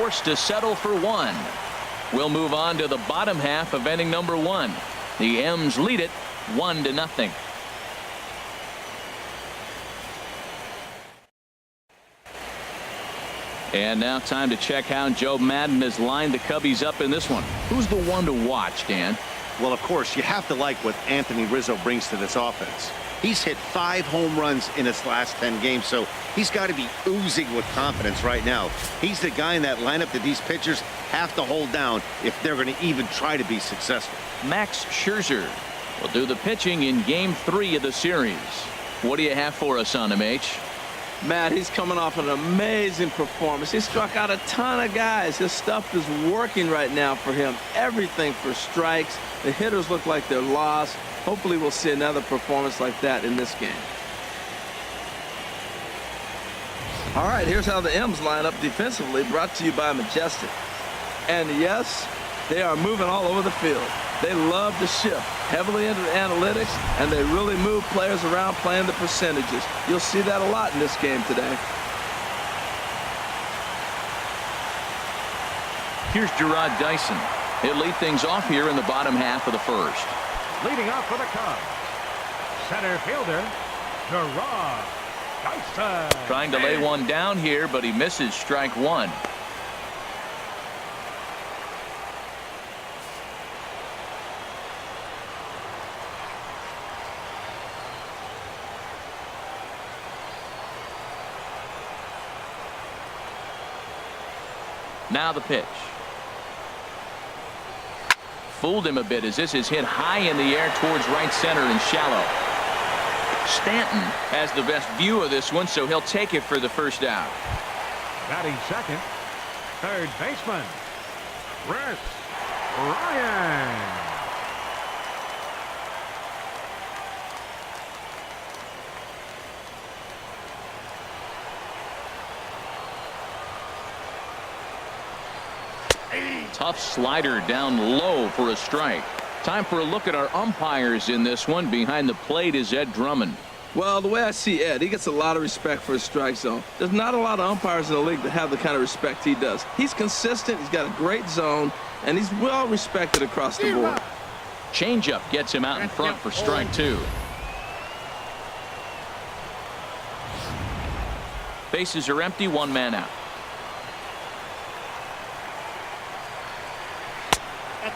forced to settle for one. We'll move on to the bottom half of inning number 1. The M's lead it 1-0. And now time to check how Joe Madden has lined the Cubbies up in this one. Who's the one to watch, Dan? Well, of course, you have to like what Anthony Rizzo brings to this offense. He's hit 5 home runs in his last 10 games, so he's got to be oozing with confidence right now. He's the guy in that lineup that these pitchers have to hold down if they're going to even try to be successful. Max Scherzer will do the pitching in Game 3 of the series. What do you have for us on him, H? Matt, he's coming off an amazing performance. He struck out a ton of guys. His stuff is working right now for him. Everything for strikes. The hitters look like they're lost. Hopefully we'll see another performance like that in this game. All right, here's how the M's line up defensively, brought to you by Majestic. And yes, they are moving all over the field. They love to shift heavily into analytics, and they really move players around playing the percentages. You'll see that a lot in this game today. Here's Gerard Dyson. He'll lead things off here in the bottom half of the first. Leading off for the Cubs, center fielder, Gerard Dyson. Trying to lay one down here, but he misses strike 1. Now the pitch. Fooled him a bit as this is hit high in the air towards right center and shallow. Stanton has the best view of this one, so he'll take it for the first out. Batting second, third baseman, Chris Ryan. Tough slider down low for a strike. Time for a look at our umpires in this one. Behind the plate is Ed Drummond. Well, the way I see Ed, he gets a lot of respect for his strike zone. There's not a lot of umpires in the league that have the kind of respect he does. He's consistent, he's got a great zone, and he's well respected across the board. Changeup gets him out in front for strike 2. Bases are empty, 1 man out.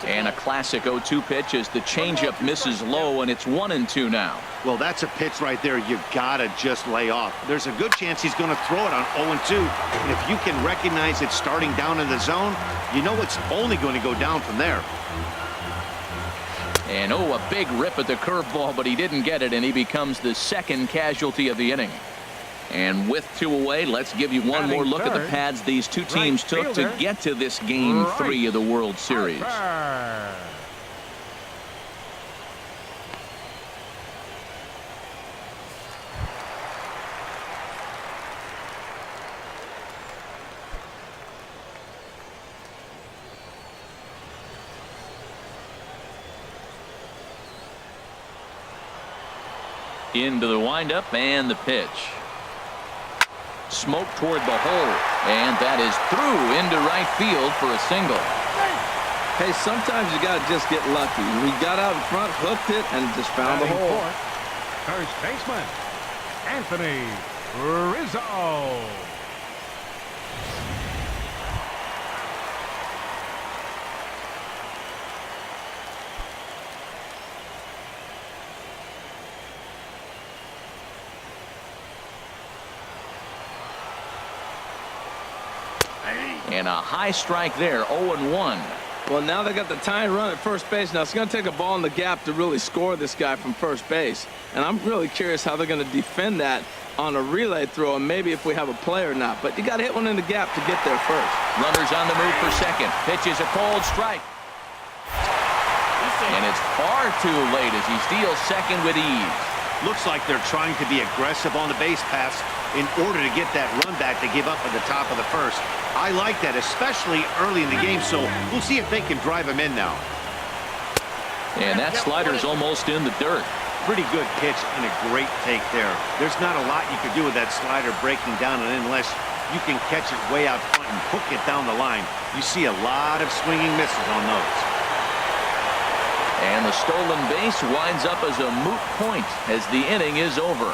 And a classic 0-2 pitch as the changeup misses low, and it's 1-2 now. Well, that's a pitch right there you gotta just lay off. There's a good chance he's going to throw it on 0-2, and if you can recognize it starting down in the zone, you know it's only going to go down from there. And a big rip at the curveball, but he didn't get it, and he becomes the second casualty of the inning. And with 2 away, let's give you one more look at the pads these two teams took to get to this Game 3 of the World Series. Into the windup and the pitch. Smoke toward the hole, and that is through into right field for a single. Hey, sometimes you got to just get lucky. We got out in front, hooked it, and just found the hole. First baseman, Anthony Rizzo. And a high strike there, 0-1. Well, now they got the tying run at first base. Now it's going to take a ball in the gap to really score this guy from first base. And I'm really curious how they're going to defend that on a relay throw, and maybe if we have a play or not. But you got to hit one in the gap to get there first. Runners on the move for second. Pitches a cold strike. And it's far too late as he steals second with ease. Looks like they're trying to be aggressive on the base pass in order to get that run back they gave up at the top of the first. I like that, especially early in the game, so we'll see if they can drive him in now. And that slider's almost in the dirt. Pretty good pitch and a great take there. There's not a lot you could do with that slider breaking down, and unless you can catch it way out front and hook it down the line. You see a lot of swinging misses on those. And the stolen base winds up as a moot point as the inning is over.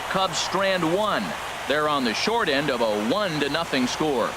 Cubs strand one. They're on the short end of a 1-0 score.